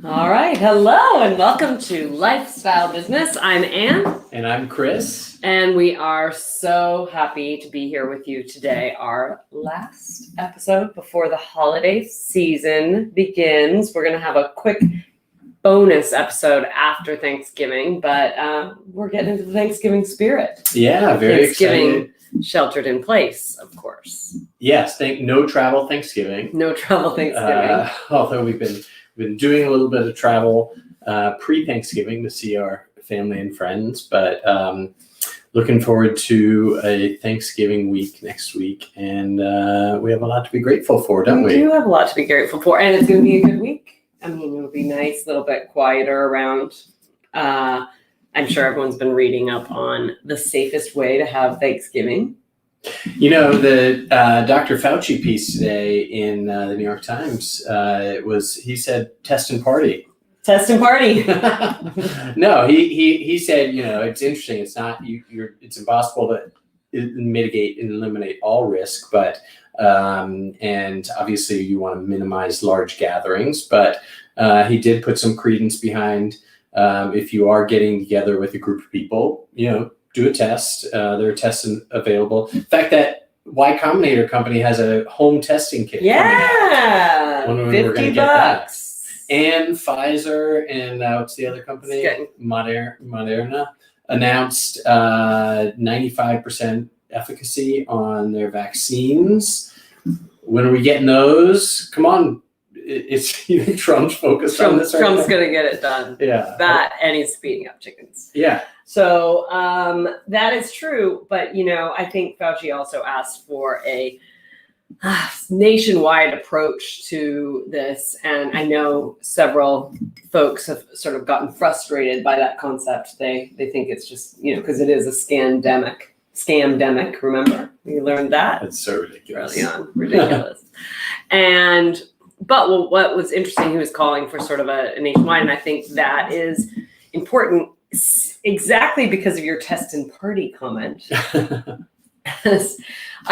All right. Hello and welcome to Lifestyle Business. I'm Anne. And I'm Chris. And we are so happy to be here with you today. Our last episode before the holiday season begins. We're going to have a quick bonus episode after Thanksgiving, but we're getting into the Thanksgiving spirit. Yeah, very exciting. Sheltered in place, of course. Yes, no travel Thanksgiving. No travel Thanksgiving. Although we've been doing a little bit of travel pre-Thanksgiving to see our family and friends, but looking forward to a Thanksgiving week next week, and we have a lot to be grateful for, don't we? We do have a lot to be grateful for, and it's going to be a good week. I mean, it'll be nice, a little bit quieter around. I'm sure everyone's been reading up on the safest way to have Thanksgiving. You know, the Dr. Fauci piece today in the New York Times, he said, test and party. Test and party. No, he said, you know, it's interesting. It's not, it's impossible to mitigate and eliminate all risk, but, and obviously you want to minimize large gatherings, but he did put some credence behind, if you are getting together with a group of people, you know, do a test. There are tests available. In fact, that Y Combinator company has a home testing kit. Yeah, $50. And Pfizer and what's the other company? Moderna announced 95% efficacy on their vaccines. When are we getting those? Come on. It's even Trump's focused on this. Trump's going to get it done. Yeah. That and he's speeding up chickens. Yeah. So that is true. But, you know, I think Fauci also asked for a nationwide approach to this. And I know several folks have sort of gotten frustrated by that concept. They think it's just, you know, because it is a scamdemic. Remember? We learned that. It's so ridiculous. Early on. Ridiculous. But what was interesting, he was calling for sort of a nationwide, and I think that is important exactly because of your test and party comment. I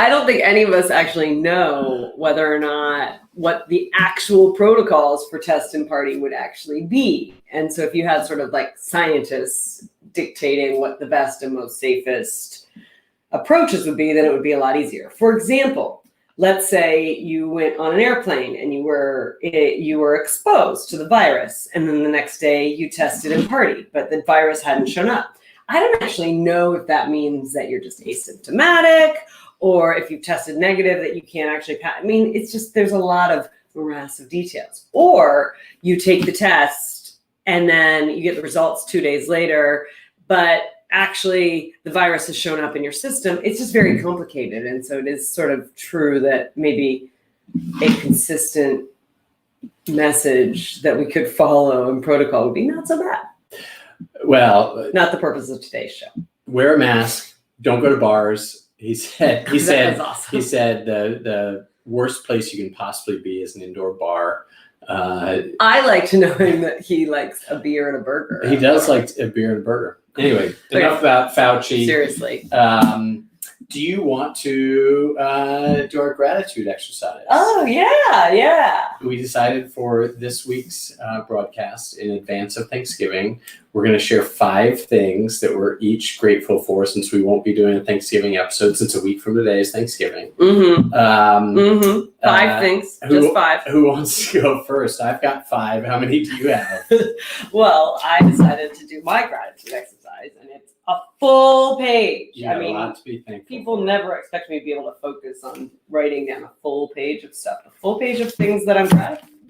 don't think any of us actually know whether or not what the actual protocols for test and party would actually be. And so if you had sort of like scientists dictating what the best and most safest approaches would be, then it would be a lot easier. For example, let's say you went on an airplane and you were exposed to the virus, and then the next day you tested and partied, but the virus hadn't shown up. I don't actually know if that means that you're just asymptomatic, or if you've tested negative that you can't actually pass. I mean, it's just, there's a lot of morass of details. Or you take the test and then you get the results 2 days later, but actually the virus has shown up in your system. It's just very complicated. And so it is sort of true that maybe a consistent message that we could follow and protocol would be not so bad. Well, not the purpose of today's show. Wear a mask. Don't go to bars. He said awesome. He said the worst place you can possibly be is an indoor bar. I like to know him that he likes a beer and a burger. He does like a beer and a burger. Anyway, enough about Fauci. Seriously. Do you want to do our gratitude exercise? Oh, yeah. We decided for this week's broadcast in advance of Thanksgiving, we're going to share 5 things that we're each grateful for, since we won't be doing a Thanksgiving episode, since a week from today is Thanksgiving. 5 things, just 5. Who wants to go first? I've got 5. How many do you have? Well, I decided to do my gratitude exercise, and it's a full page. You have a lot to be thankful people for. never expect me to be able to focus on writing down a full page of stuff, a full page of things that I'm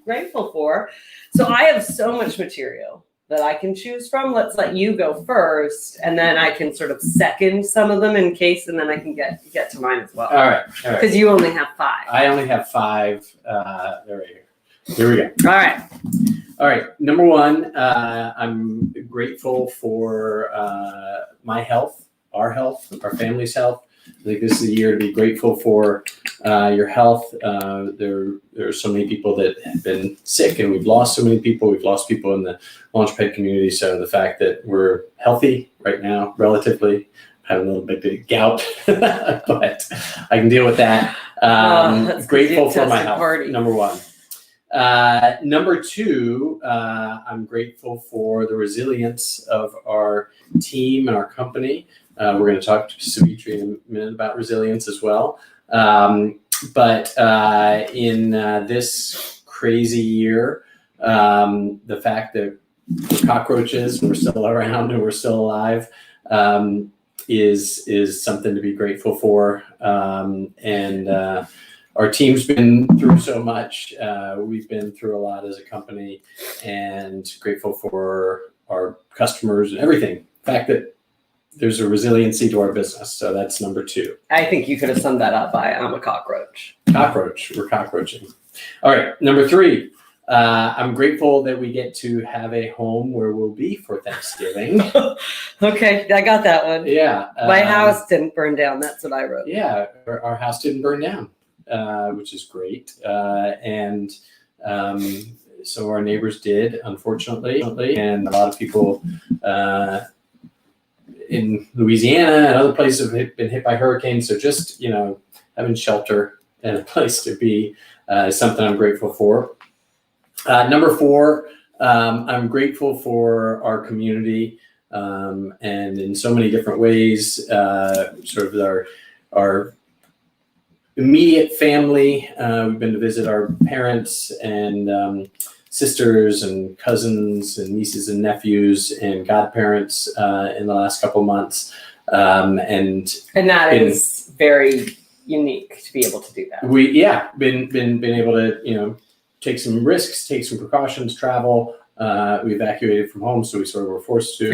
grateful for. So I have so much material that I can choose from. Let's let you go first, and then I can sort of second some of them in case, and then I can get to mine as well. All right. Because you only have 5. I only have 5. Here we go. All right. Number 1, I'm grateful for my health, our family's health. I think this is a year to be grateful for your health. There are so many people that have been sick, and we've lost so many people. We've lost people in the Launchpad community. So the fact that we're healthy right now, relatively, having a little bit of gout, but I can deal with that. Grateful for my health, number 1. Number two, I'm grateful for the resilience of our team and our company. We're going to talk to Sevetri in a minute about resilience as well. But in this crazy year, the fact that we're cockroaches and we're still around and we're still alive is something to be grateful for. And our team's been through so much. We've been through a lot as a company, and grateful for our customers and everything. The fact that there's a resiliency to our business. So that's number two. I think you could have summed that up by I'm a cockroach. Cockroach. We're cockroaching. All right. Number three. I'm grateful that we get to have a home where we'll be for Thanksgiving. Okay, I got that one. Yeah. My house didn't burn down. That's what I wrote. Yeah, our house didn't burn down, which is great. And so our neighbors did, unfortunately. And a lot of people in Louisiana and other places have been hit by hurricanes. So just, having shelter and a place to be is something I'm grateful for. Number four, I'm grateful for our community, and in so many different ways, sort of our immediate family. We've been to visit our parents and sisters and cousins and nieces and nephews and godparents in the last couple months, and that is very unique to be able to do that. Been able to take some risks, take some precautions, travel. We evacuated from home, so we sort of were forced to.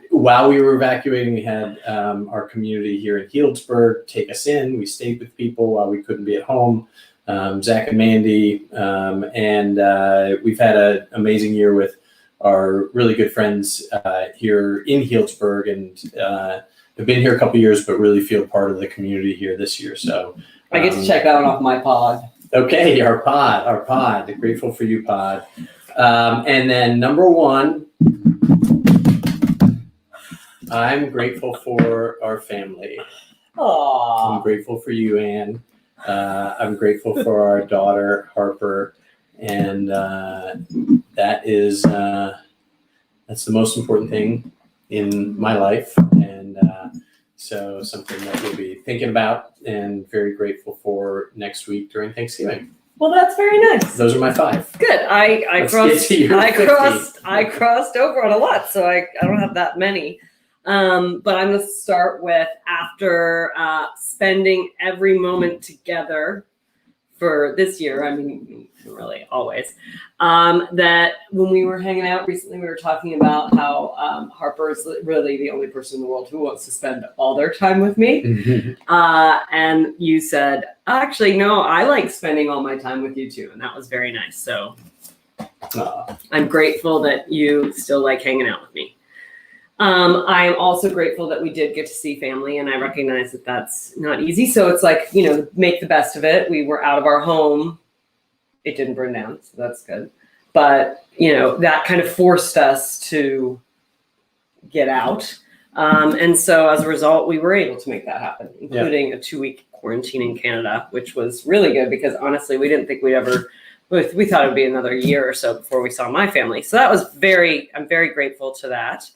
While we were evacuating, we had our community here in Healdsburg take us in. We stayed with people while we couldn't be at home, Zach and Mandy. And we've had an amazing year with our really good friends here in Healdsburg, and have been here a couple of years, but really feel part of the community here this year. So I get to check out off my pod. Okay, our pod. Grateful for you, pod. And then number one, I'm grateful for our family. Aww. I'm grateful for you, Anne. I'm grateful for our daughter, Harper. And that's the most important thing in my life. And so something that we'll be thinking about and very grateful for next week during Thanksgiving. Well, that's very nice. Those are my five. Good. I crossed over on a lot, so I don't have that many. But I'm going to start with, after spending every moment together for this year, I mean, really always, that when we were hanging out recently, we were talking about how Harper is really the only person in the world who wants to spend all their time with me. And you said, actually, no, I like spending all my time with you too. And that was very nice. So I'm grateful that you still like hanging out with me. I am also grateful that we did get to see family, and I recognize that that's not easy. So it's like, make the best of it. We were out of our home. It didn't burn down, so that's good. But, that kind of forced us to get out. And so as a result, we were able to make that happen, including a 2-week quarantine in Canada, which was really good because honestly, we didn't think we thought it would be another year or so before we saw my family. So that was I'm very grateful to that.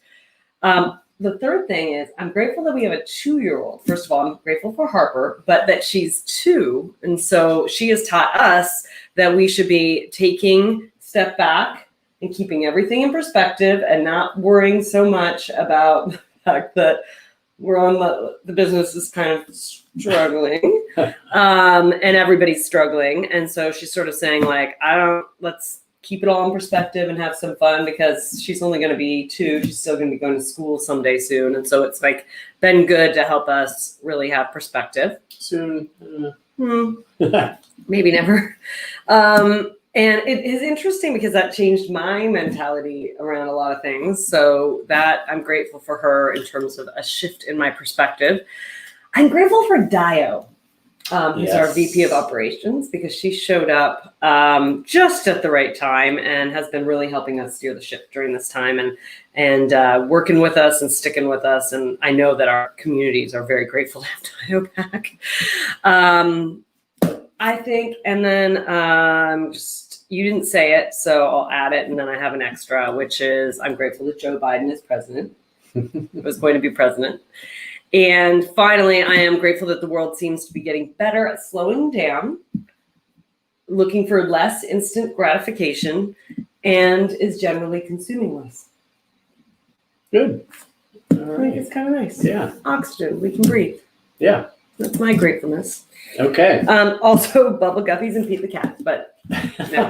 The third thing is I'm grateful that we have a 2-year-old. First of all, I'm grateful for Harper, but that she's 2. And so she has taught us that we should be taking a step back and keeping everything in perspective and not worrying so much about the fact that we're on the business is kind of struggling, and everybody's struggling. And so she's sort of saying like, let's keep it all in perspective and have some fun, because she's only going to be 2. She's still going to be going to school someday soon. And so it's like been good to help us really have perspective. Soon. Maybe never. And it is interesting because that changed my mentality around a lot of things. So that I'm grateful for her in terms of a shift in my perspective. I'm grateful for Dio. Who's our VP of operations, because she showed up just at the right time and has been really helping us steer the ship during this time and working with us and sticking with us. And I know that our communities are very grateful to have Dio back. I think, and then just you didn't say it, so I'll add it, and then I have an extra, which is I'm grateful that Joe Biden is president. Was going to be president. And finally, I am grateful that the world seems to be getting better at slowing down, looking for less instant gratification, and is generally consuming less. Good. All I think right. it's kind of nice. Yeah. Oxygen, we can breathe. Yeah. That's my gratefulness. Okay. Also, Bubble Guppies and Pete the Cat, but no.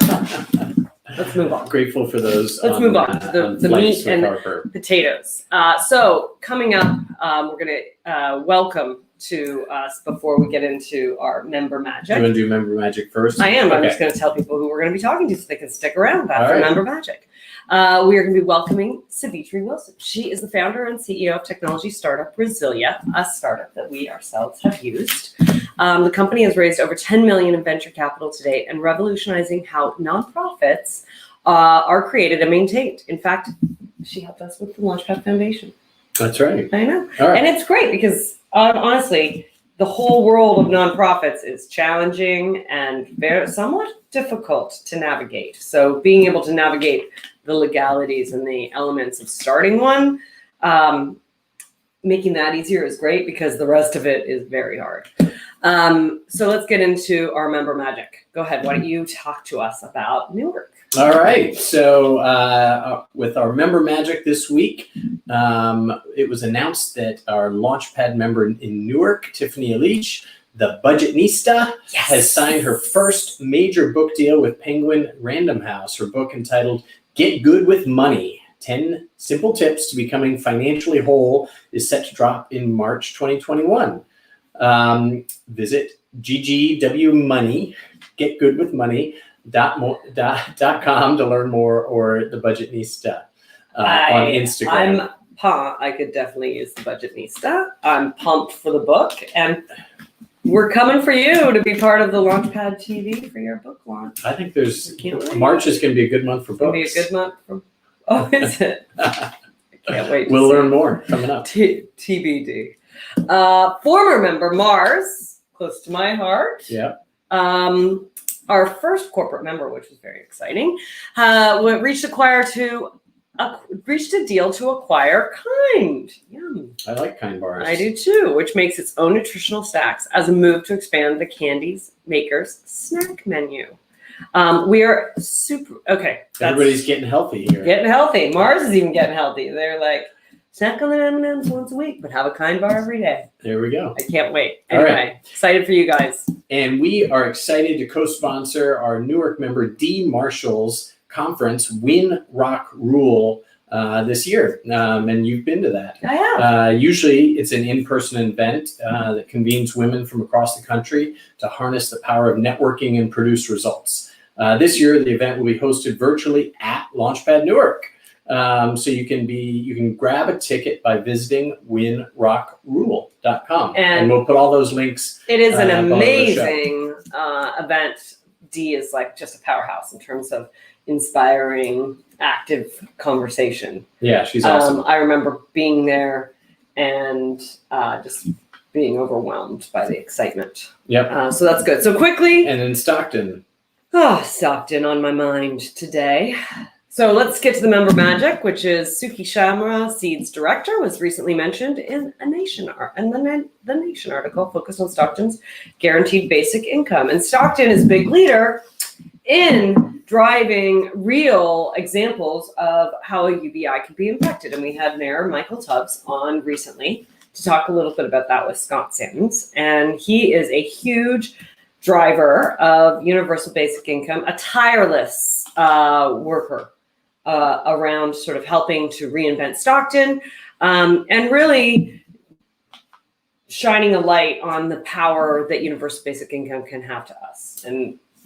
Let's move on. Grateful for those. Let's move on to the meat and Harper. potatoes. So coming up, we're going to welcome to us before we get into our member magic. You want to do member magic first? I am. Okay. I'm just going to tell people who we're going to be talking to so they can stick around after All right. member magic. We are going to be welcoming Sevetri Wilson. She is the founder and CEO of technology startup Resilia, a startup that we ourselves have used. The company has raised over $10 million in venture capital to date and revolutionizing how nonprofits are created and maintained. In fact, she helped us with the Launchpad Foundation. That's right. I know. All right. And it's great because honestly, the whole world of nonprofits is challenging and very somewhat difficult to navigate. So being able to navigate the legalities and the elements of starting one, making that easier is great because the rest of it is very hard. So let's get into our member magic. Go ahead. Why don't you talk to us about Newark? All right. So with our member magic this week, it was announced that our Launchpad member in Newark, Tiffany Elich, the Budgetnista, has signed her first major book deal with Penguin Random House. Her book entitled Get Good with Money, 10 Simple Tips to Becoming Financially Whole is set to drop in March 2021. Visit GGWmoney, Get Good with Money, .com to learn more, or the Budgetnista on Instagram. I'm pumped. I could definitely use the Budgetnista. I'm pumped for the book, and we're coming for you to be part of the Launchpad TV for your book launch. I think March is going to be a good month for books. It's going to be a good month. Oh, is it? I can't wait. We'll learn more coming up. TBD. Former member Mars, close to my heart. Yeah. Our first corporate member, which was very exciting, reached a deal to acquire Kind. Yum. I like Kind bars. I do too, which makes its own nutritional snacks as a move to expand the Candies Makers snack menu. We are super okay. Everybody's getting healthy here. Getting healthy. Mars is even getting healthy. They're like, snack on the M&Ms once a week, but have a Kind bar every day. There we go. I can't wait. All Anyway, right. Excited for you guys. And we are excited to co-sponsor our Newark member D. Marshall's conference, Win, Rock, Rule, this year. And you've been to that. I have. Usually it's an in-person event that convenes women from across the country to harness the power of networking and produce results. This year, the event will be hosted virtually at Launchpad Newark. So you can grab a ticket by visiting winrockrule.com. And we'll put all those links. It is an amazing event. D is like just a powerhouse in terms of inspiring, active conversation. Yeah, she's awesome. I remember being there and just being overwhelmed by the excitement. Yep. So that's good. So quickly. And in Stockton. Stockton on my mind today. So let's get to the member magic, which is Suki Shamra, Seed's director, was recently mentioned in the Nation article focused on Stockton's guaranteed basic income. And Stockton is a big leader in driving real examples of how a UBI can be impacted. And we had Mayor Michael Tubbs on recently to talk a little bit about that with Scott Sandins. And he is a huge driver of universal basic income, a tireless worker around sort of helping to reinvent Stockton, and really shining a light on the power that universal basic income can have to us.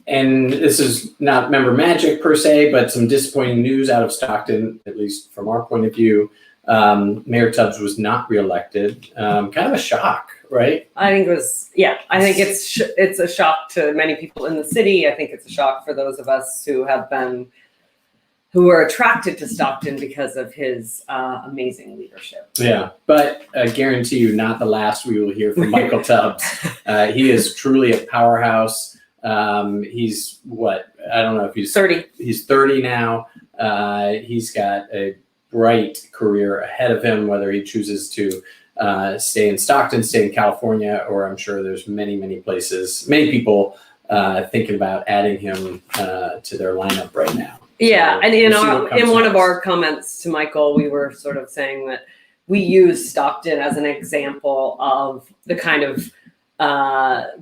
And this is not member magic per se, but some disappointing news out of Stockton, at least from our point of view. Mayor Tubbs was not reelected. Kind of a shock, right? I think it was, yeah. I think it's a shock to many people in the city. I think it's a shock for those of us who are attracted to Stockton because of his amazing leadership. Yeah, but I guarantee you, not the last we will hear from Michael Tubbs. He is truly a powerhouse. He's what? I don't know if he's 30. He's 30 now. He's got a bright career ahead of him, whether he chooses to stay in Stockton, stay in California, or I'm sure there's many, many places, many people thinking about adding him to their lineup right now. Yeah, So and in one of next. our comments to Michael, we were sort of saying that we use Stockton as an example of the kind of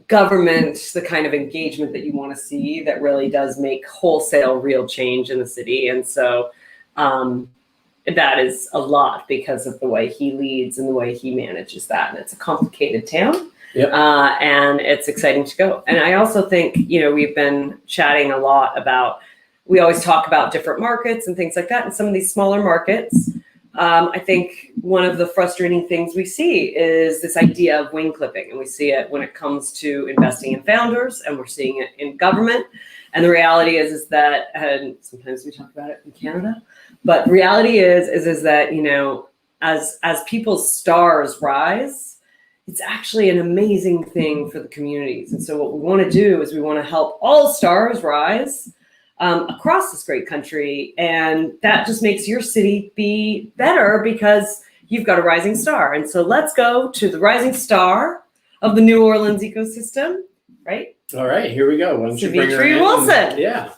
government, the kind of engagement that you want to see that really does make wholesale real change in the city. And so that is a lot because of the way he leads and the way he manages that. And it's a complicated town. Yep. And it's exciting to go. And I also think, we've been chatting a lot about, we always talk about different markets and things like that. And some of these smaller markets, I think one of the frustrating things we see is this idea of wing clipping. And we see it when it comes to investing in founders, and we're seeing it in government. And the reality is that, and sometimes we talk about it in Canada, but the reality is that, as people's stars rise, it's actually an amazing thing for the communities. And so what we want to do is we want to help all stars rise across this great country. And that just makes your city be better because you've got a rising star. And so let's go to the rising star of the New Orleans ecosystem, right? All right, here we go. Why don't you bring her Sevetri in? Wilson. Yeah.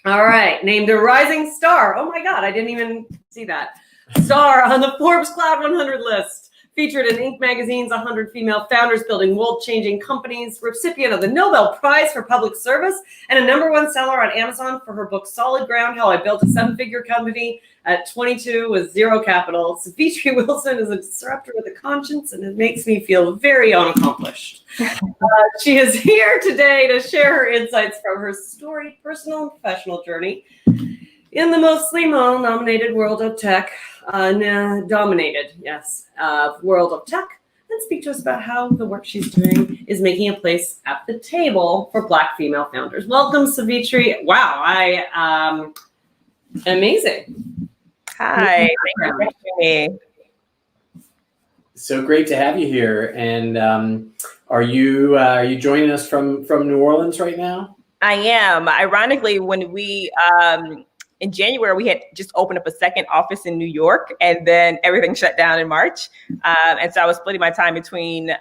All right, named a rising star. Oh my God, I didn't even see that. Star on the Forbes Cloud 100 list. Featured in Inc. magazine's 100 female founders building world-changing companies, recipient of the Nobel Prize for Public Service, and a #1 seller on Amazon for her book Solid Ground, How I Built a 7-Figure Company at 22 with zero capital. Sevetri Wilson is a disruptor with a conscience, and it makes me feel very unaccomplished. She is here today to share her insights from her storied personal and professional journey in the mostly male-dominated world of tech, world of tech, and speak to us about how the work she's doing is making a place at the table for Black female founders. Welcome, Sevetri. Wow, amazing. Hi, thank you for having me. So great to have you here. And are you joining us from New Orleans right now? I am. Ironically, when we in January, we had just opened up a second office in New York, and then everything shut down in March. And so I was splitting my time between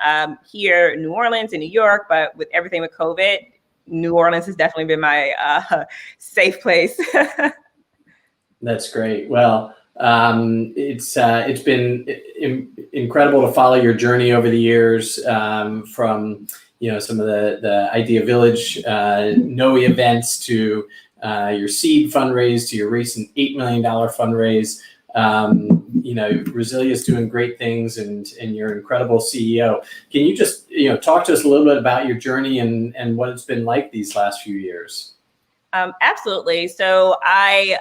here, New Orleans and New York, but with everything with COVID, New Orleans has definitely been my safe place. That's great. Well, it's been incredible to follow your journey over the years, from some of the Idea Village NOE events to your seed fundraise to your recent $8 million fundraise. Resilia is doing great things, and you're an incredible CEO. Can you just talk to us a little bit about your journey and what it's been like these last few years? Absolutely. So I,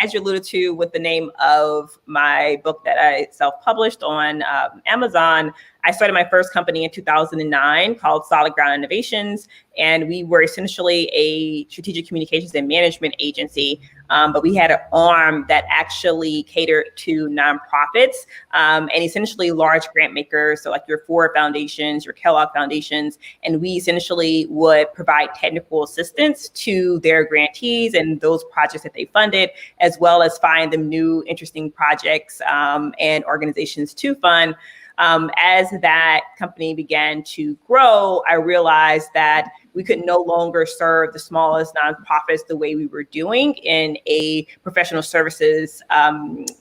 as you alluded to with the name of my book that I self-published on Amazon, I started my first company in 2009 called Solid Ground Innovations, and we were essentially a strategic communications and management agency, but we had an arm that actually catered to nonprofits and essentially large grant makers, so like your Ford Foundations, your Kellogg Foundations, and we essentially would provide technical assistance to their grantees and those projects that they funded, as well as find them new interesting projects and organizations to fund. As that company began to grow, I realized that we could no longer serve the smallest nonprofits the way we were doing in a professional services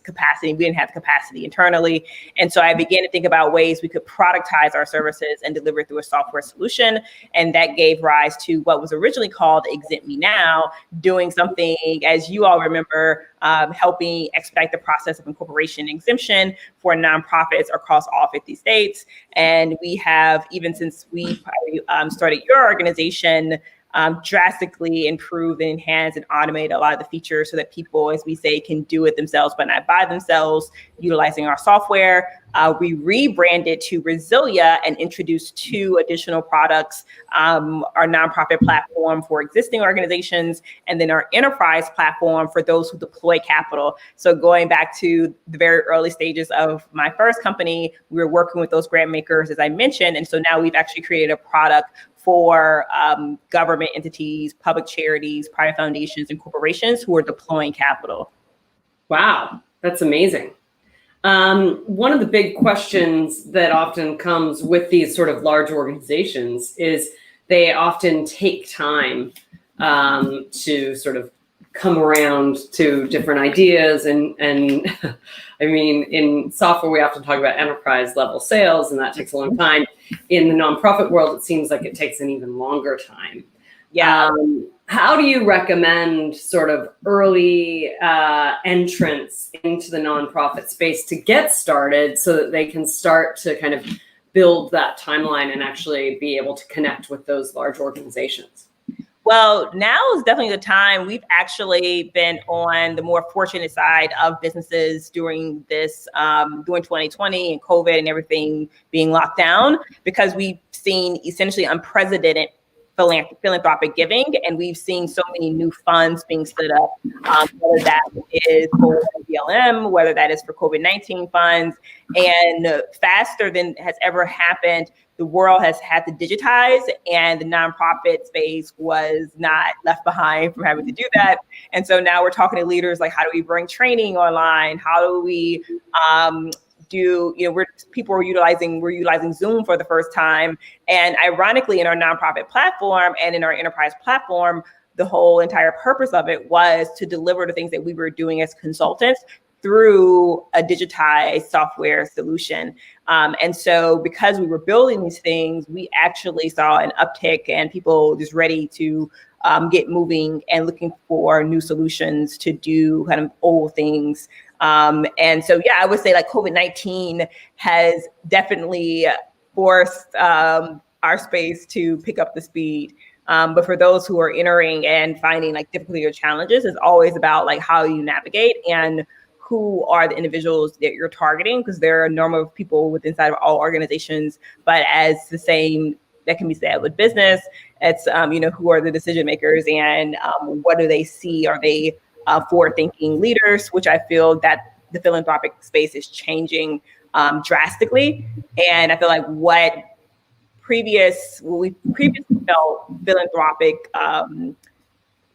capacity. We didn't have the capacity internally. And so I began to think about ways we could productize our services and deliver through a software solution. And that gave rise to what was originally called Exempt Me Now, doing something, as you all remember, helping expedite the process of incorporation and exemption for nonprofits across all 50 states. And we have, even since we started your organization, drastically improve and enhance and automate a lot of the features so that people, as we say, can do it themselves, but not by themselves, utilizing our software. We rebranded to Resilia and introduced 2 additional products, our nonprofit platform for existing organizations, and then our enterprise platform for those who deploy capital. So going back to the very early stages of my first company, we were working with those grant makers, as I mentioned. And so now we've actually created a product for government entities, public charities, private foundations, and corporations who are deploying capital. Wow, that's amazing. One of the big questions that often comes with these sort of large organizations is they often take time to sort of come around to different ideas. And I mean, in software, we often talk about enterprise level sales, and that takes a long time. In the nonprofit world, it seems like it takes an even longer time. Yeah. How do you recommend sort of early entrance into the nonprofit space to get started so that they can start to kind of build that timeline and actually be able to connect with those large organizations? Well, now is definitely the time. We've actually been on the more fortunate side of businesses during this, during 2020 and COVID and everything being locked down, because we've seen essentially unprecedented philanthropic giving, and we've seen so many new funds being stood up, whether that is for BLM, whether that is for COVID-19 funds, and faster than has ever happened, the world has had to digitize, and the nonprofit space was not left behind from having to do that. And so now we're talking to leaders like, how do we bring training online? How do we we're utilizing Zoom for the first time. And ironically, in our nonprofit platform and in our enterprise platform, the whole entire purpose of it was to deliver the things that we were doing as consultants through a digitized software solution. And so because we were building these things, we actually saw an uptick and people just ready to get moving and looking for new solutions to do kind of old things. And so, yeah, I would say like COVID-19 has definitely forced our space to pick up the speed. But for those who are entering and finding like difficulty or challenges, it's always about like how you navigate and who are the individuals that you're targeting, because there are a number of people within inside of all organizations, but as the same that can be said with business, it's, who are the decision makers and what do they see? Are they forward-thinking leaders, which I feel that the philanthropic space is changing drastically. And I feel like what we previously felt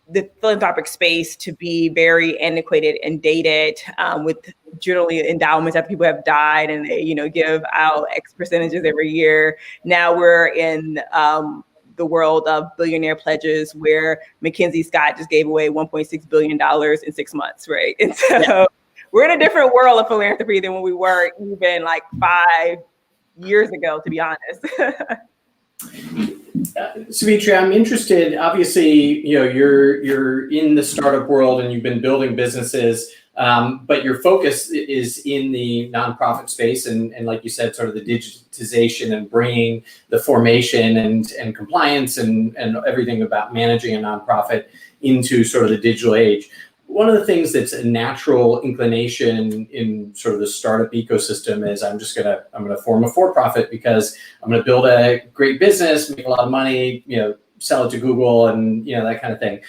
the philanthropic space to be very antiquated and dated, with generally endowments after people have died and they, give out X percentages every year. Now we're in the world of billionaire pledges where Mackenzie Scott just gave away $1.6 billion in 6 months, right? And so we're in a different world of philanthropy than when we were even like 5 years ago, to be honest. Sevetri, I'm interested. Obviously, you're in the startup world and you've been building businesses, but your focus is in the nonprofit space, and like you said, sort of the digitization and bringing the formation and compliance and everything about managing a nonprofit into sort of the digital age. One of the things that's a natural inclination in sort of the startup ecosystem is I'm going to form a for-profit because I'm going to build a great business, make a lot of money, sell it to Google and, that kind of thing.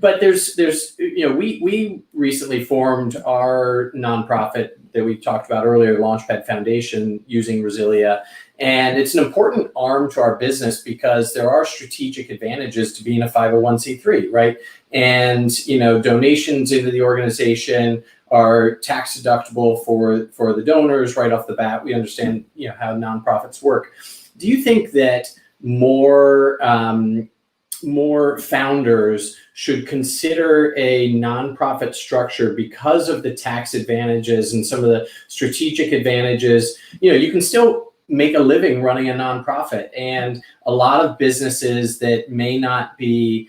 But there's we recently formed our nonprofit that we talked about earlier, Launchpad Foundation, using Resilia. And it's an important arm to our business because there are strategic advantages to being a 501c3, right? And, donations into the organization are tax deductible for the donors right off the bat. We understand, how nonprofits work. Do you think that more founders should consider a nonprofit structure because of the tax advantages and some of the strategic advantages? You can still make a living running a nonprofit, and a lot of businesses that may not be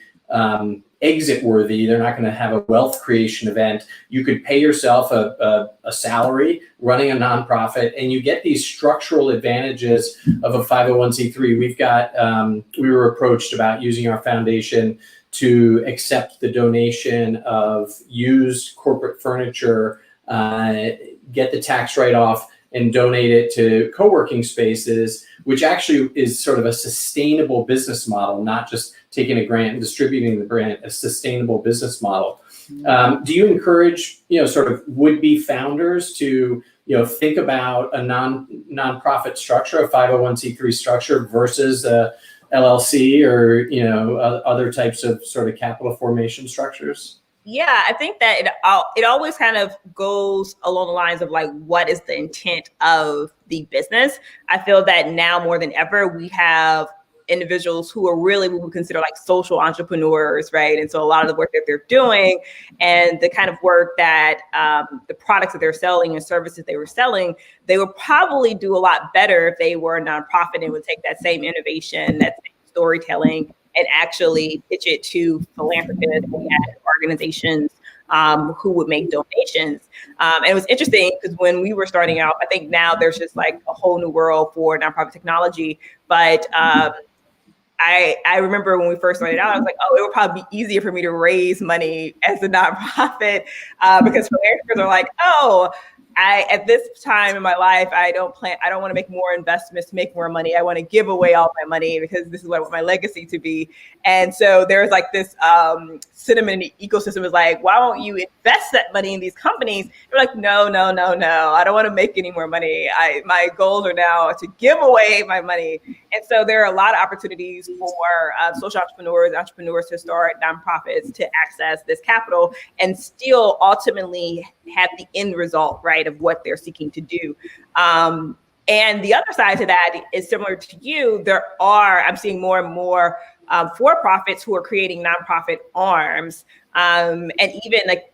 exit worthy, they're not going to have a wealth creation event. You could pay yourself a salary running a nonprofit, and you get these structural advantages of a 501c3. We were approached about using our foundation to accept the donation of used corporate furniture, get the tax write-off, and donate it to co-working spaces, which actually is sort of a sustainable business model, not just taking a grant and distributing the grant, a sustainable business model. Do you encourage, sort of would-be founders to, think about a nonprofit structure, a 501c3 structure versus a LLC or, other types of sort of capital formation structures? Yeah, I think that it always kind of goes along the lines of like, what is the intent of the business? I feel that now more than ever, we have individuals who are really what we consider like social entrepreneurs, right? And so a lot of the work that they're doing and the kind of work that the products that they're selling and services they were selling, they would probably do a lot better if they were a nonprofit and would take that same innovation, that same storytelling, and actually pitch it to philanthropists and organizations who would make donations. And it was interesting because when we were starting out, I think now there's just like a whole new world for nonprofit technology. But I remember when we first started out, I was like, oh, it would probably be easier for me to raise money as a nonprofit because philanthropists are like, oh, at this time in my life, I don't want to make more investments to make more money. I want to give away all my money because this is what I want my legacy to be. And so there's like this sentiment in the ecosystem is like, why don't you invest that money in these companies? They're like, no. I don't want to make any more money. My goals are now to give away my money. And so there are a lot of opportunities for social entrepreneurs to start nonprofits to access this capital and still ultimately have the end result, right, of what they're seeking to do. And the other side to that is similar to you. I'm seeing more and more for-profits who are creating nonprofit arms. And even like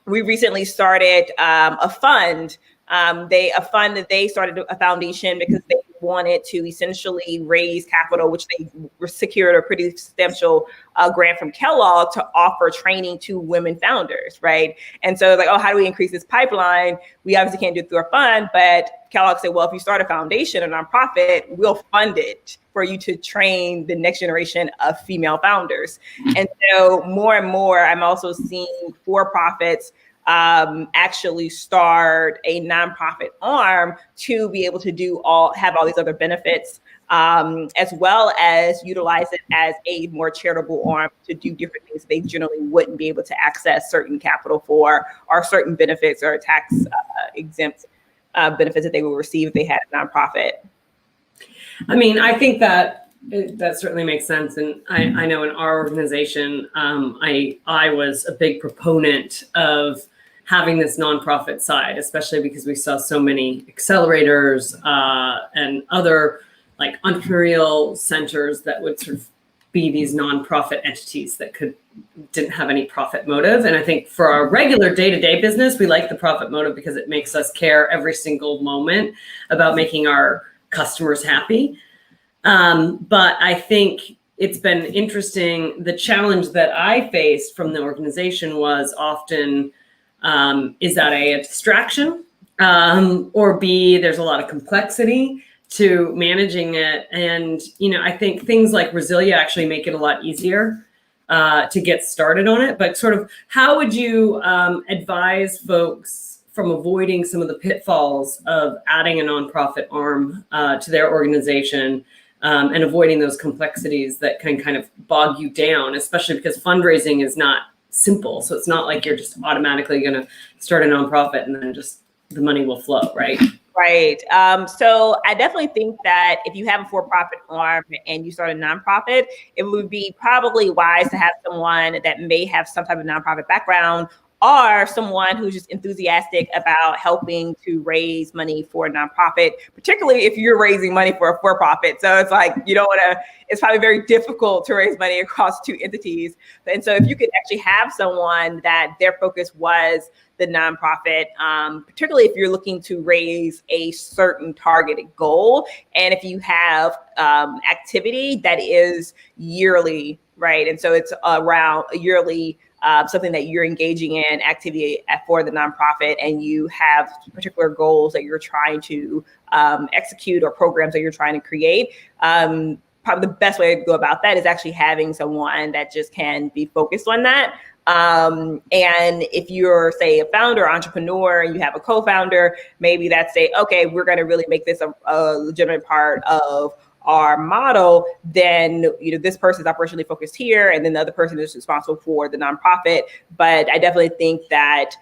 we recently started a fund. They started a foundation because they wanted to essentially raise capital, which they secured a pretty substantial grant from Kellogg to offer training to women founders, right? And so like, oh, how do we increase this pipeline? We obviously can't do it through a fund, but Kellogg said, well, if you start a foundation, a nonprofit, we'll fund it for you to train the next generation of female founders. And so more and more, I'm also seeing for-profits actually start a nonprofit arm to be able to have all these other benefits, as well as utilize it as a more charitable arm to do different things they generally wouldn't be able to access certain capital for, or certain benefits or tax exempt benefits that they will receive if they had a nonprofit. I mean, I think that certainly makes sense. And I know in our organization, I was a big proponent of having this nonprofit side, especially because we saw so many accelerators and other like entrepreneurial centers that would sort of be these nonprofit entities that didn't have any profit motive. And I think for our regular day-to-day business, we like the profit motive because it makes us care every single moment about making our customers happy. But I think it's been interesting. The challenge that I faced from the organization was often, is that a distraction? Or B, there's a lot of complexity to managing it. And, I think things like Resilia actually make it a lot easier to get started on it. But sort of how would you advise folks from avoiding some of the pitfalls of adding a nonprofit arm to their organization and avoiding those complexities that can kind of bog you down, especially because fundraising is not simple. So it's not like you're just automatically going to start a nonprofit and then just the money will flow, right? Right. So I definitely think that if you have a for-profit arm and you start a nonprofit, it would be probably wise to have someone that may have some type of nonprofit background or someone who's just enthusiastic about helping to raise money for a nonprofit, particularly if you're raising money for a for-profit. So it's like, it's probably very difficult to raise money across two entities. And so if you could actually have someone that their focus was the nonprofit, particularly if you're looking to raise a certain targeted goal, and if you have activity that is yearly, right? And so it's around a yearly something that you're engaging in activity for the nonprofit, and you have particular goals that you're trying to execute or programs that you're trying to create. Probably the best way to go about that is actually having someone that just can be focused on that. And if you're, say, a founder, entrepreneur, and you have a co-founder, maybe that's okay, we're going to really make this a legitimate part of our model, then this person is operationally focused here, and then the other person is responsible for the nonprofit. But I definitely think that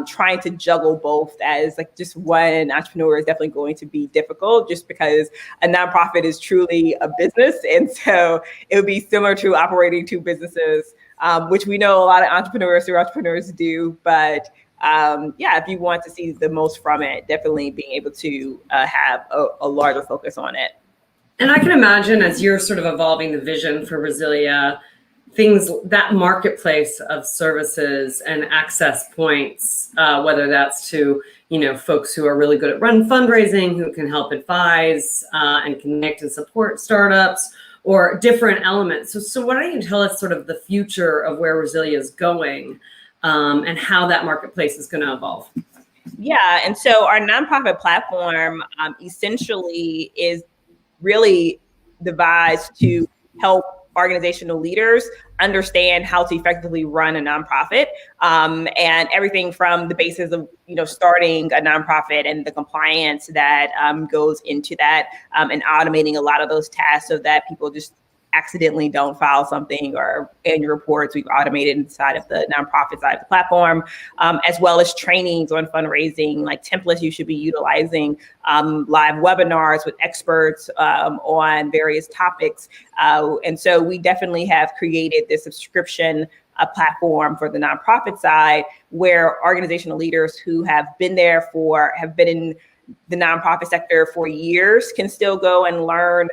trying to juggle both as like just one entrepreneur is definitely going to be difficult, just because a nonprofit is truly a business, and so it would be similar to operating two businesses, which we know a lot of entrepreneurs do. But if you want to see the most from it, definitely being able to have a larger focus on it. And I can imagine as you're sort of evolving the vision for Resilia, things, that marketplace of services and access points, whether that's to, folks who are really good at run fundraising, who can help advise and connect and support startups, or different elements. So why don't you tell us sort of the future of where Resilia is going and how that marketplace is going to evolve? Yeah, and so our nonprofit platform essentially is really devised to help organizational leaders understand how to effectively run a nonprofit, and everything from the basis of starting a nonprofit and the compliance that goes into that, and automating a lot of those tasks so that people just accidentally don't file something, or annual reports we've automated inside of the nonprofit side of the platform, as well as trainings on fundraising, like templates you should be utilizing, live webinars with experts on various topics. And so we definitely have created this subscription platform for the nonprofit side, where organizational leaders who have been in the nonprofit sector for years can still go and learn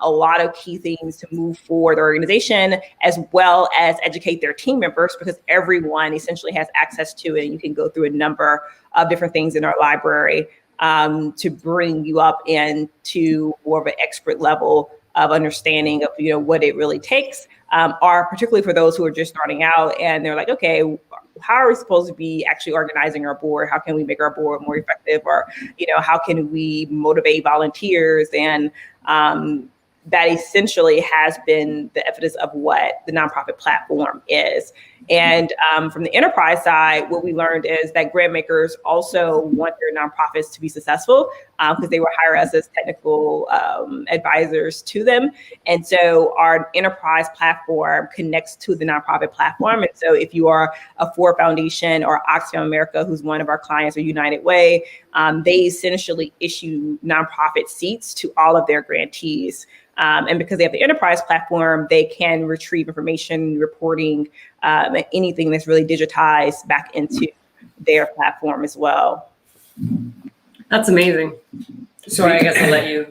a lot of key things to move forward the organization, as well as educate their team members, because everyone essentially has access to it. And you can go through a number of different things in our library to bring you up into more of an expert level of understanding of what it really takes, are particularly for those who are just starting out and they're like, okay, how are we supposed to be actually organizing our board? How can we make our board more effective? Or, how can we motivate volunteers? And that essentially has been the emphasis of what the nonprofit platform is. And from the enterprise side, what we learned is that grant makers also want their nonprofits to be successful, because they will hire us as technical advisors to them. And so our enterprise platform connects to the nonprofit platform. And so if you are a Ford Foundation or Oxfam America, who's one of our clients, or United Way, they essentially issue nonprofit seats to all of their grantees. And because they have the enterprise platform, they can retrieve information, reporting, anything that's really digitized back into their platform as well. That's amazing. Sorry, I guess I'll let you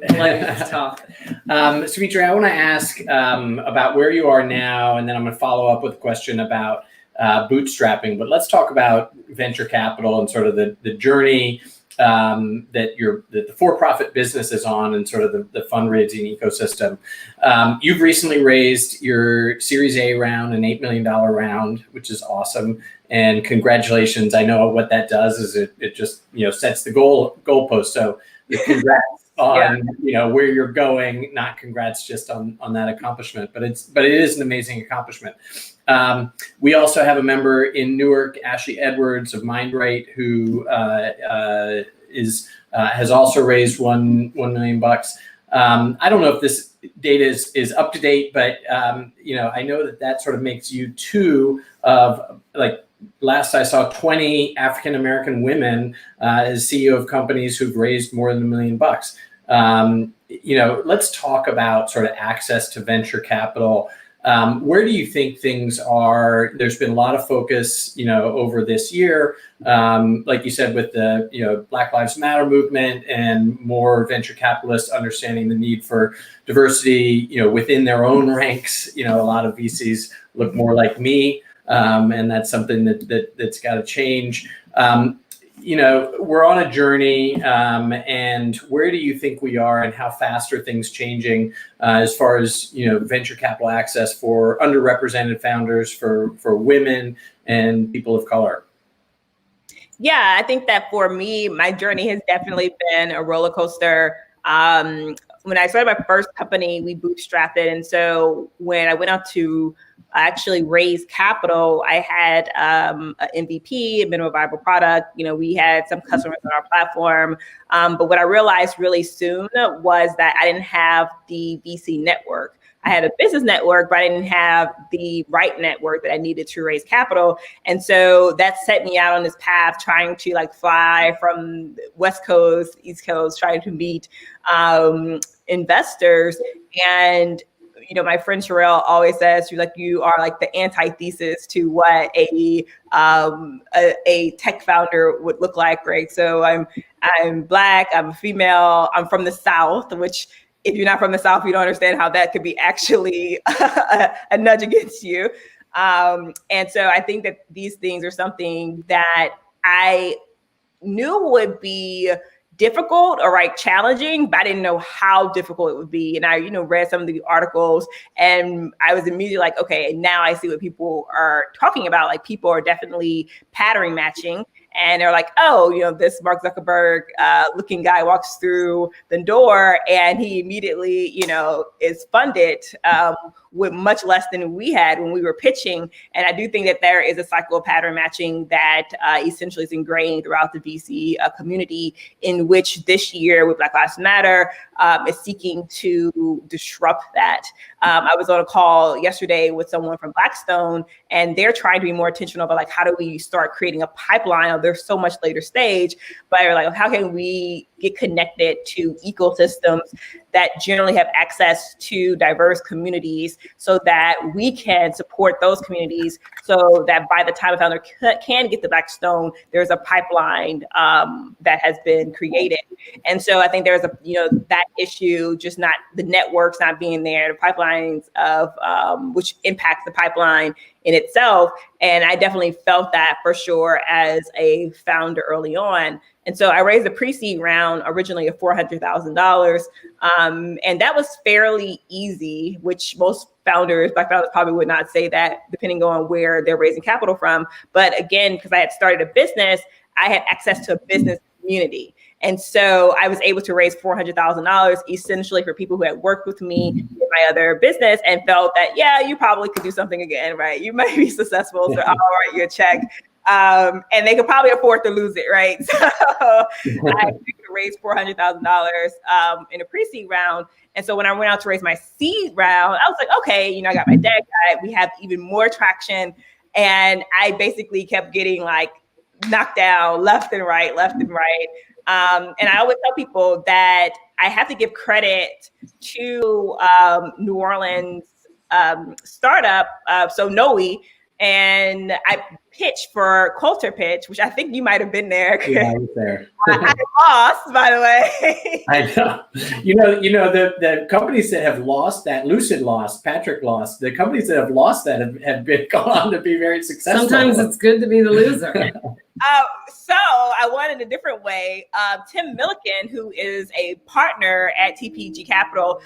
talk. Sevetri, I want to ask about where you are now, and then I'm going to follow up with a question about bootstrapping. But let's talk about venture capital and sort of the journey that the for-profit business is on, and sort of the fundraising ecosystem. You've recently raised your Series A round, an $8 million round, which is awesome. And congratulations. I know what that does is it just, sets the goalpost. So congrats on, where you're going, not congrats just on that accomplishment, but it is an amazing accomplishment. We also have a member in Newark, Ashley Edwards of MindRight, who has also raised $1 million. I don't know if this data is up to date, but I know that sort of makes you two of, like, last I saw, 20 African American women as CEO of companies who've raised more than $1 million. Let's talk about sort of access to venture capital. Where do you think things are? There's been a lot of focus, over this year, like you said, with the, Black Lives Matter movement, and more venture capitalists understanding the need for diversity, within their own ranks. A lot of VCs look more like me, and that's something that's got to change. We're on a journey, and where do you think we are, and how fast are things changing as far as, venture capital access for underrepresented founders, for women and people of color? Yeah, I think that for me, my journey has definitely been a roller coaster. when I started my first company, we bootstrapped it. And so when I went out to actually raise capital, I had an MVP, a minimum viable product. We had some customers on our platform. But what I realized really soon was that I didn't have the VC network. I had a business network, but I didn't have the right network that I needed to raise capital. And so that set me out on this path, trying to fly from West Coast, East Coast, trying to meet investors. And my friend Sherelle always says, you are like the antithesis to what a tech founder would look like, right? So I'm Black, I'm a female, I'm from the South, which if you're not from the South, you don't understand how that could be actually a nudge against you. And so I think that these things are something that I knew would be difficult or challenging, but I didn't know how difficult it would be. And I, read some of the articles and I was immediately like, okay, now I see what people are talking about. Like, people are definitely pattern matching. And they're like, oh, this Mark Zuckerberg looking guy walks through the door and he immediately, is funded with much less than we had when we were pitching. And I do think that there is a cycle of pattern matching that essentially is ingrained throughout the VC community, in which this year with Black Lives Matter is seeking to disrupt that. I was on a call yesterday with someone from Blackstone, and they're trying to be more intentional about how do we start creating a pipeline. They're so much later stage, but they're like, how can we get connected to ecosystems that generally have access to diverse communities so that we can support those communities, so that by the time a founder can get to Blackstone, there's a pipeline that has been created. And so I think there's that issue, just not the networks not being there, the pipelines of which impacts the pipeline in itself. And I definitely felt that for sure as a founder early on. And so I raised a pre-seed round originally of $400,000. And that was fairly easy, which most Black founders probably would not say that, depending on where they're raising capital from. But again, because I had started a business, I had access to a business community. And so I was able to raise $400,000 essentially for people who had worked with me in my other business and felt that, yeah, you probably could do something again, right? You might be successful, so I'll write you a check. And they could probably afford to lose it, right? So I raised $400,000 in a pre-seed round. And so when I went out to raise my seed round, I was like, okay, I got my deck, we have even more traction. And I basically kept getting knocked down left and right. And I always tell people that I have to give credit to New Orleans startup, so Noe, and I pitched for Culture Pitch, which I think you might have been there. Yeah, I was there. I lost, by the way. I know. The companies that have lost that, Lucid lost, Patrick lost. The companies that have lost that have been gone on to be very successful. Sometimes it's good to be the loser. So I won in a different way. Tim Milliken, who is a partner at TPG Capital,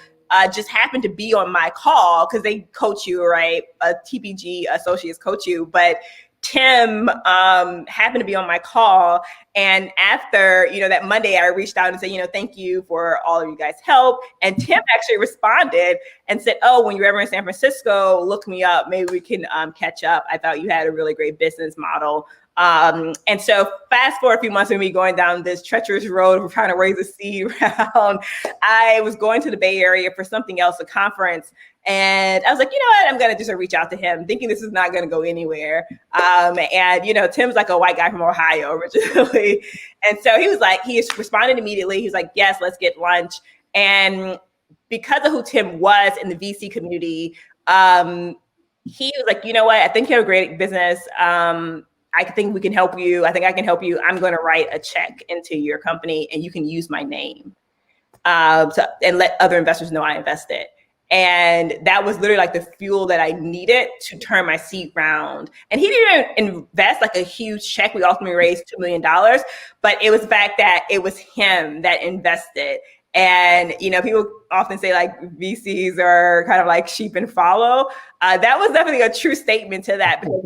just happened to be on my call because they coach you, right? TPG associates coach you, but Tim happened to be on my call. And after, that Monday, I reached out and said, thank you for all of you guys' help. And Tim actually responded and said, oh, when you're ever in San Francisco, look me up. Maybe we can catch up. I thought you had a really great business model. And so fast forward a few months of me going down this treacherous road of trying to raise a seed round, I was going to the Bay Area for something else, a conference. And I was like, I'm going to just reach out to him, thinking this is not going to go anywhere. And Tim's like a white guy from Ohio originally. And so he responded immediately. He's like, yes, let's get lunch. And because of who Tim was in the VC community, he was like, I think you have a great business. I think we can help you. I think I can help you. I'm going to write a check into your company and you can use my name and let other investors know I invested. And that was literally the fuel that I needed to turn my seed round. And he didn't invest a huge check. We ultimately raised $2 million, but it was the fact that it was him that invested. And, people often say VCs are kind of sheep and follow. That was definitely a true statement to that, because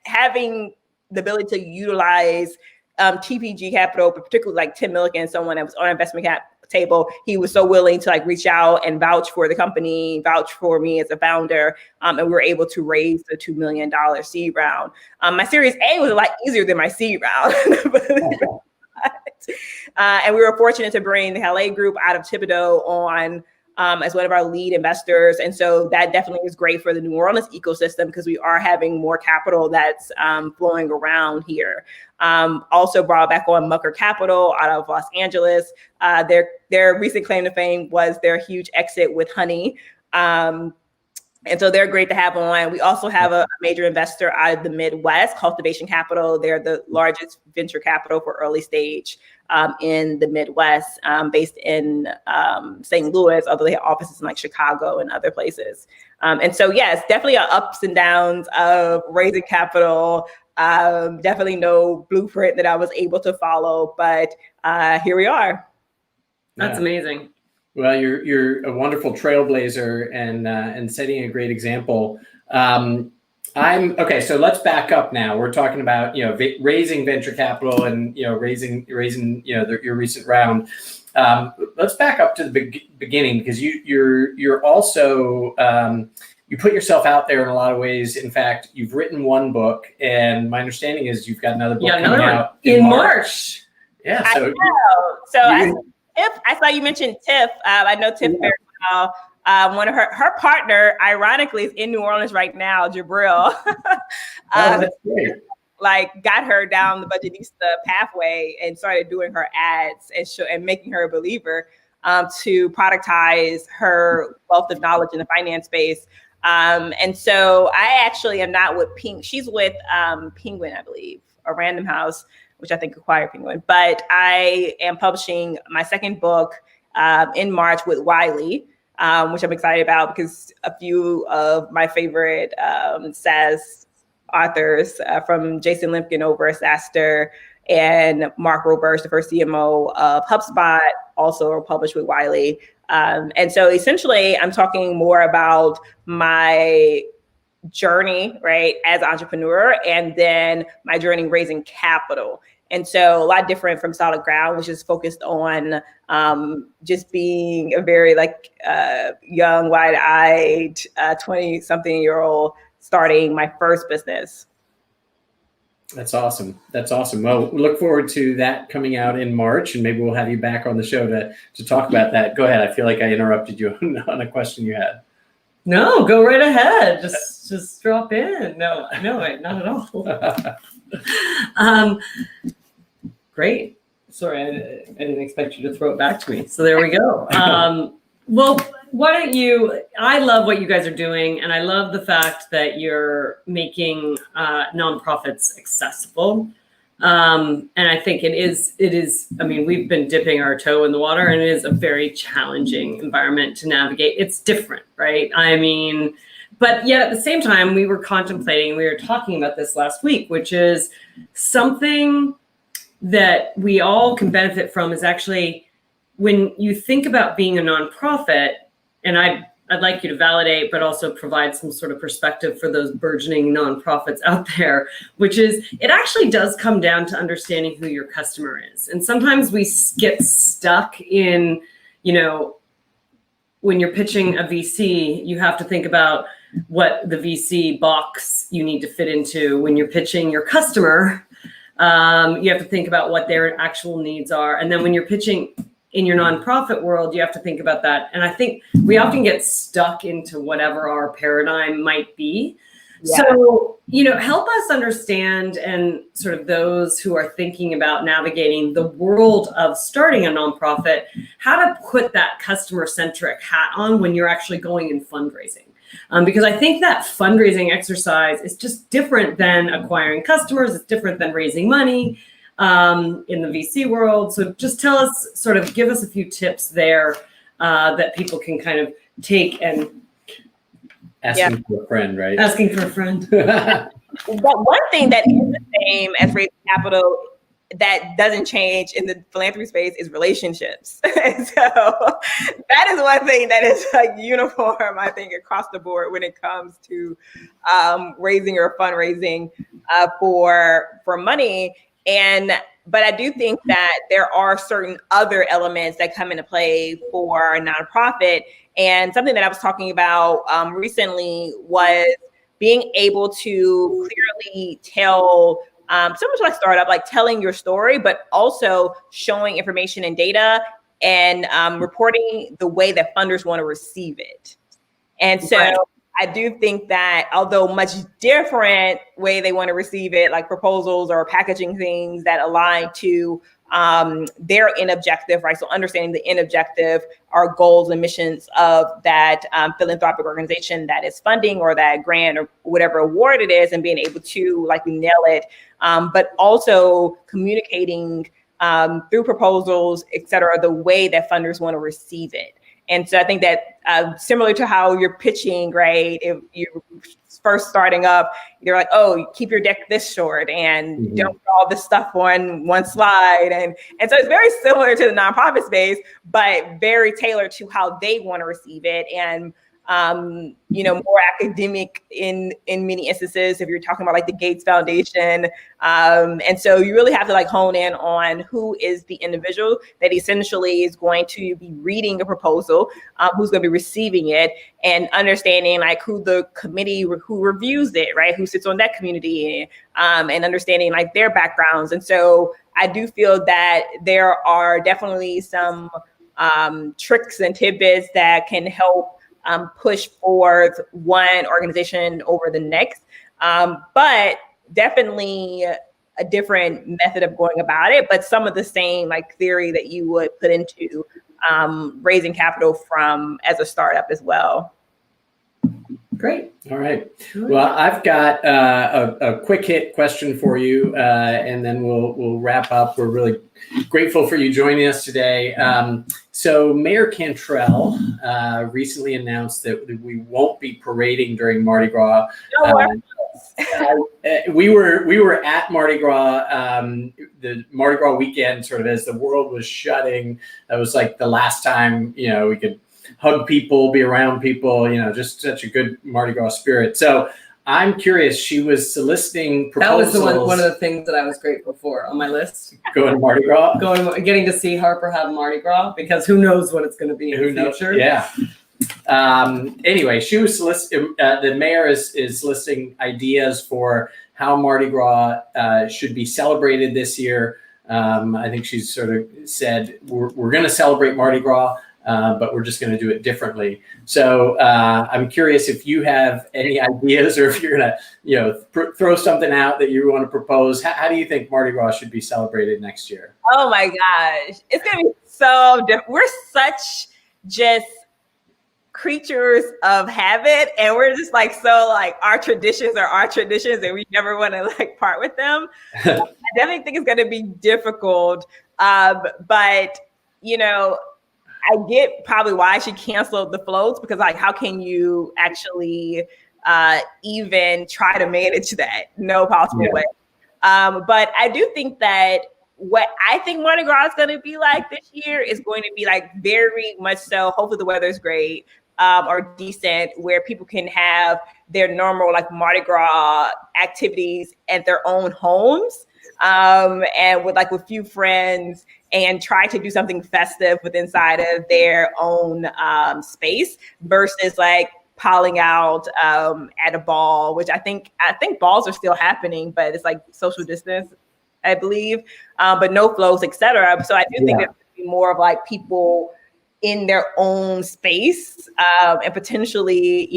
having the ability to utilize TPG Capital, but particularly Tim Milliken, someone that was on investment cap table, he was so willing to like reach out and vouch for the company, vouch for me as a founder. And we were able to raise the $2 million seed round. My Series A was a lot easier than my seed round. And we were fortunate to bring the LA group out of Thibodeau on as one of our lead investors. And so that definitely is great for the New Orleans ecosystem because we are having more capital that's flowing around here. Also brought back on Mucker Capital out of Los Angeles. Their recent claim to fame was their huge exit with Honey. And so they're great to have on. We also have a major investor out of the Midwest, Cultivation Capital. They're the largest venture capital for early stage in the Midwest, based in St. Louis, although they have offices in like Chicago and other places. And so, yes, definitely ups and downs of raising capital. Definitely no blueprint that I was able to follow, but here we are. That's amazing. Well, you're a wonderful trailblazer and setting a great example. Okay. So let's back up now. We're talking about raising venture capital and raising your recent round. Let's back up to the beginning because you're also you put yourself out there in a lot of ways. In fact, you've written one book, and my understanding is you've got another book coming out in March. Yeah. So I know. Tiff, I saw you mentioned Tiff. I know Tiff very well. One of her partner, ironically, is in New Orleans right now, Jabril. That's great. Like got her down the Budgetista pathway and started doing her ads and making her a believer to productize her wealth of knowledge in the finance space. And so I actually am not with Pink. She's with Penguin, I believe, or Random House, which I think acquired Penguin. But I am publishing my second book in March with Wiley, which I'm excited about because a few of my favorite SaaS authors from Jason Limpkin over at SaaStr and Mark Roberge, the first CMO of HubSpot, also are published with Wiley. And so essentially, I'm talking more about my journey, right, as an entrepreneur, and then my journey raising capital. And so a lot different from Solid Ground, which is focused on just being a very young, wide-eyed, 20-something-year-old starting my first business. That's awesome. Well, we look forward to that coming out in March, and maybe we'll have you back on the show to talk about that. Go ahead. I feel like I interrupted you on a question you had. No, go right ahead. Just drop in. No, not at all. Great. Sorry, I didn't expect you to throw it back to me. So there we go. Well, why don't you? I love what you guys are doing, and I love the fact that you're making nonprofits accessible. And I think it is. I mean, we've been dipping our toe in the water, and it is a very challenging environment to navigate. It's different, right? I mean, but yet at the same time, we were talking about this last week, which is something that we all can benefit from is actually when you think about being a nonprofit, and I'd like you to validate, but also provide some sort of perspective for those burgeoning nonprofits out there, which is it actually does come down to understanding who your customer is. And sometimes we get stuck in, when you're pitching a VC, you have to think about what the VC box you need to fit into. When you're pitching your customer, you have to think about what their actual needs are. And then when you're pitching in your nonprofit world, you have to think about that. And I think we often get stuck into whatever our paradigm might be. Yeah. So, help us understand, and sort of those who are thinking about navigating the world of starting a nonprofit, how to put that customer-centric hat on when you're actually going in fundraising. Because I think that fundraising exercise is just different than acquiring customers. It's different than raising money in the VC world. So just give us a few tips there that people can kind of take and asking for a friend, right? Asking for a friend. But one thing that is the same as raising capital that doesn't change in the philanthropy space is relationships. And so that is one thing that is uniform, I think, across the board when it comes to raising or fundraising for money. And But I do think that there are certain other elements that come into play for a nonprofit. And something that I was talking about recently was being able to clearly tell, so much like startup, like telling your story, but also showing information and data and reporting the way that funders want to receive it. And so Right. I do think that although much different way they want to receive it, like proposals or packaging things that align to their end objective, right? So understanding the end objective are goals and missions of that philanthropic organization that is funding or that grant or whatever award it is, and being able to like nail it, but also communicating through proposals, et cetera, the way that funders want to receive it. And so I think that similar to how you're pitching, right? If you're first starting up, you're like, oh, keep your deck this short and don't put all this stuff on one slide. And so it's very similar to the nonprofit space, but very tailored to how they want to receive it. And more academic in many instances, if you're talking about like the Gates Foundation. And so you really have to like hone in on who is the individual that essentially is going to be reading a proposal, who's going to be receiving it, and understanding like who the committee who reviews it, right? Who sits on that community, and understanding like their backgrounds. And so I do feel that there are definitely some tricks and tidbits that can help push forward one organization over the next, but definitely a different method of going about it, but some of the same like theory that you would put into raising capital from as a startup as well. Great. All right. Well, I've got a quick hit question for you, and then we'll wrap up. We're really grateful for you joining us today. So Mayor Cantrell recently announced that we won't be parading during Mardi Gras. We were at Mardi Gras, the Mardi Gras weekend, sort of as the world was shutting. That was like the last time, we could hug people, be around people, just such a good Mardi Gras spirit. So I'm curious, she was soliciting proposals. That was one of the things that I was grateful for on my list. Going to Mardi Gras? Getting to see Harper have Mardi Gras, because who knows what it's going to be in the future. Yeah. Anyway, she was soliciting, the mayor is soliciting ideas for how Mardi Gras should be celebrated this year. I think she's sort of said, we're going to celebrate Mardi Gras, but we're just going to do it differently. So I'm curious if you have any ideas, or if you're going to, throw something out that you want to propose. How do you think Mardi Gras should be celebrated next year? Oh my gosh, it's going to be so different. We're such just creatures of habit, and we're just like, so like our traditions are our traditions, and we never want to like part with them. I definitely think it's going to be difficult, but I get probably why she canceled the floats, because like, how can you actually even try to manage that? No possible way. But I do think that what I think Mardi Gras is going to be like this year is going to be like very much so, hopefully the weather is great or decent, where people can have their normal like Mardi Gras activities at their own homes, and with few friends, and try to do something festive with inside of their own space, versus like piling out at a ball, which I think balls are still happening, but it's like social distance, I believe, but no flows, etc. So I do think it's be more of like people in their own space, and potentially,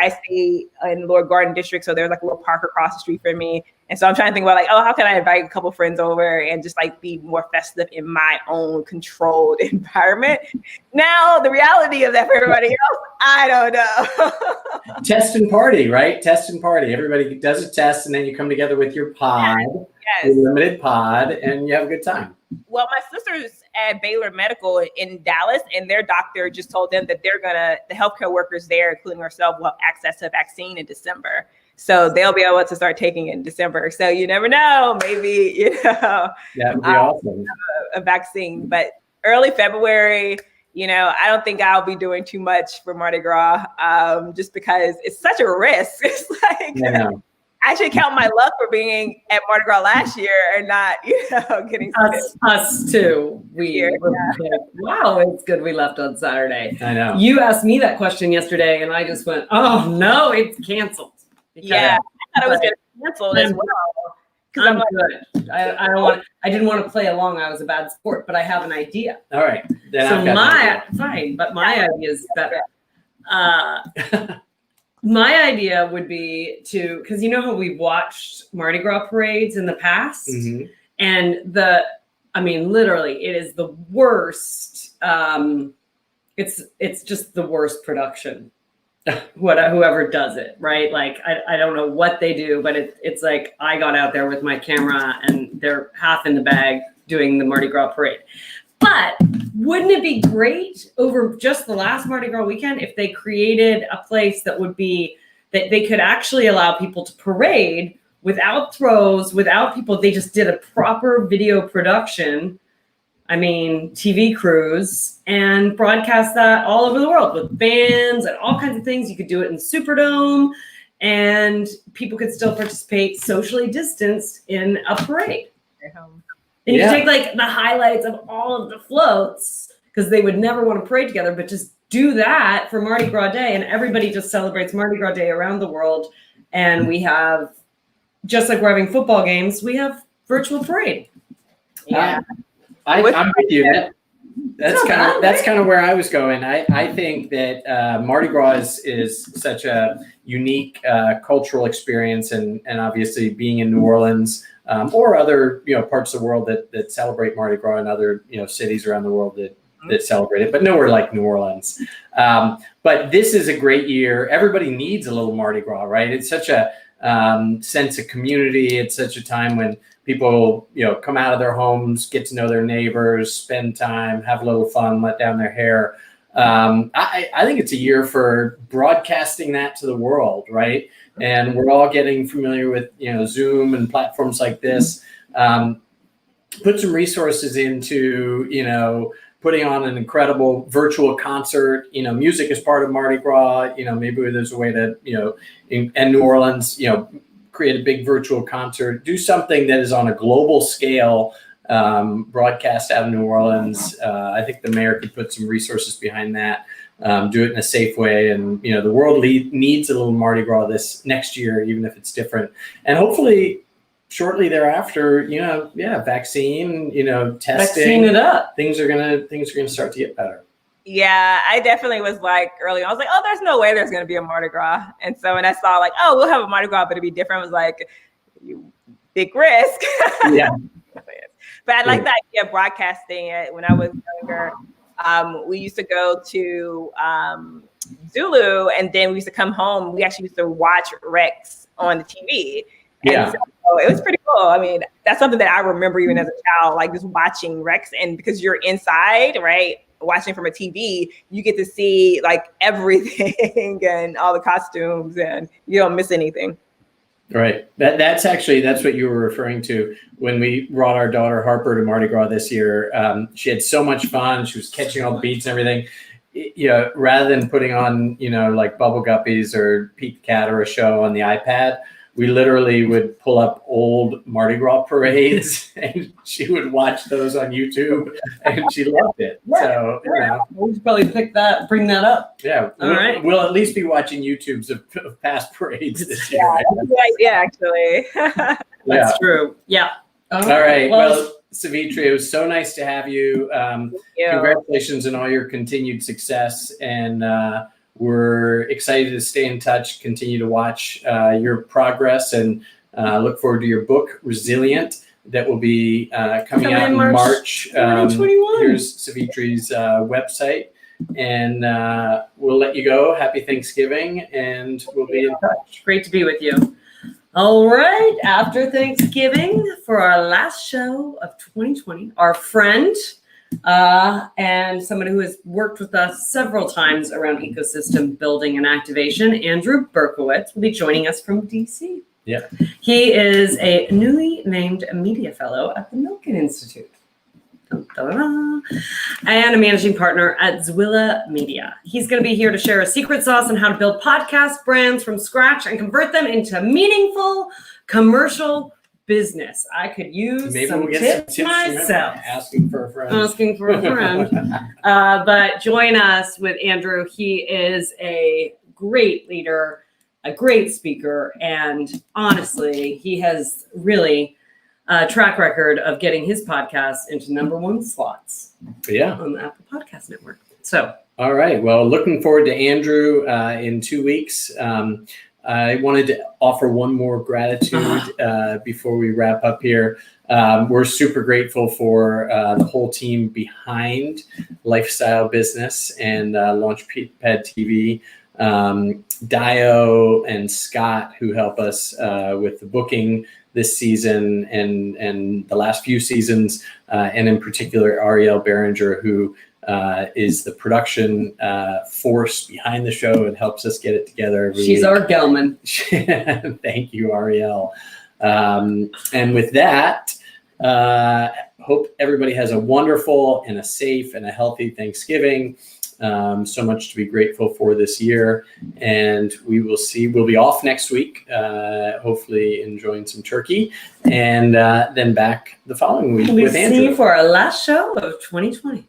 I stay in Lord Garden District, so there's like a little park across the street from me. And so I'm trying to think about like, how can I invite a couple friends over and just like be more festive in my own controlled environment? Now, the reality of that for everybody else, I don't know. Test and party, right? Test and party. Everybody does a test, and then you come together with your pod, your limited pod, and you have a good time. Well, my sister's at Baylor Medical in Dallas, and their doctor just told them that the healthcare workers there, including herself, will have access to a vaccine in December. So they'll be able to start taking it in December. So you never know, maybe, that would be awesome. A vaccine, but early February, I don't think I'll be doing too much for Mardi Gras, just because it's such a risk. It's like, I should count my luck for being at Mardi Gras last year and not, getting us too. Wow, it's good we left on Saturday. I know. You asked me that question yesterday, and I just went, "Oh no, it's canceled." Yeah, I thought it was getting canceled as well. Because I'm good. I didn't want to play along. I was a bad sport, but I have an idea. All right. Then So my idea is better. My idea would be because you know how we've watched Mardi Gras parades in the past, Mm-hmm. and literally, it is the worst. It's just the worst production. Whoever does it, right? Like I don't know what they do, but it's like I got out there with my camera and they're half in the bag doing the Mardi Gras parade. But wouldn't it be great over just the last Mardi Gras weekend if they created a place that they could actually allow people to parade without throws, without people? They just did a proper video production. TV crews, and broadcast that all over the world with bands and all kinds of things. You could do it in Superdome, and people could still participate socially distanced in a parade. And you take like the highlights of all of the floats, because they would never want to parade together, but just do that for Mardi Gras Day, and everybody just celebrates Mardi Gras Day around the world. And we have, just like we're having football games, we have virtual parade. Yeah. I'm with you. That's kind of where I was going. I think that Mardi Gras is such a unique cultural experience, and obviously being in New Orleans or other parts of the world that celebrate Mardi Gras, and other cities around the world that celebrate it, but nowhere like New Orleans. But this is a great year. Everybody needs a little Mardi Gras, right? It's such a sense of community. It's such a time when people, come out of their homes, get to know their neighbors, spend time, have a little fun, let down their hair. I think it's a year for broadcasting that to the world, right? And we're all getting familiar with, Zoom and platforms like this. Put some resources into, putting on an incredible virtual concert. Music is part of Mardi Gras. Maybe there's a way to, in New Orleans, create a big virtual concert, do something that is on a global scale, broadcast out of New Orleans. I think the mayor could put some resources behind that, do it in a safe way. And, the world needs a little Mardi Gras this next year, even if it's different. And hopefully shortly thereafter, vaccine, testing. Vaccine it up. Things are gonna start to get better. Yeah, I definitely was like early on, I was like, oh, there's no way there's going to be a Mardi Gras. And so when I saw like, oh, we'll have a Mardi Gras, but it'd be different, I was like, big risk. Yeah. But I like the idea of broadcasting it. When I was younger, we used to go to Zulu, and then we used to come home. We actually used to watch Rex on the TV. And so it was pretty cool. That's something that I remember even as a child, like just watching Rex. And because you're inside, right, watching from a TV, you get to see like everything and all the costumes, and you don't miss anything. Right. That's what you were referring to when we brought our daughter Harper to Mardi Gras this year. She had so much fun. She was catching all the beats and everything. Rather than putting on, like Bubble Guppies or Pete the Cat or a show on the iPad, we literally would pull up old Mardi Gras parades, and she would watch those on YouTube, and she loved it. So, we should probably bring that up. Yeah. All right. We'll at least be watching YouTubes of past parades this year. Yeah, actually. That's true. Yeah. All right. Well, Sevetri, it was so nice to have you. Congratulations on all your continued success, and we're excited to stay in touch, continue to watch your progress, and look forward to your book, Resilient, that will be coming out in March. 2021. Here's Sevetri's website, and we'll let you go. Happy Thanksgiving, and we'll be in touch. Great to be with you. All right. After Thanksgiving, for our last show of 2020, our friend, and somebody who has worked with us several times around ecosystem building and activation, Andrew Berkowitz, will be joining us from DC. Yeah. He is a newly named media fellow at the Milken Institute. and a managing partner at Zwilla Media. He's going to be here to share a secret sauce on how to build podcast brands from scratch and convert them into meaningful commercial business. I could use Maybe some we'll get tips some tips myself. Asking for a friend. Asking for a friend. But join us with Andrew. He is a great leader, a great speaker, and honestly, he has really a track record of getting his podcast into #1 slots on the Apple Podcast Network. So, all right. Well, looking forward to Andrew in 2 weeks. I wanted to offer one more gratitude before we wrap up here. We're super grateful for the whole team behind Lifestyle Business and Launchpad TV. Dio and Scott, who help us with the booking this season and the last few seasons, and in particular Ariel Behringer, who is the production force behind the show and helps us get it together every she's week. our Gelman. Thank you, Ariel. And with that, hope everybody has a wonderful and a safe and a healthy Thanksgiving. So much to be grateful for this year, and we'll be off next week, hopefully enjoying some turkey, and then back the following week with Andrew. See you for our last show of 2020.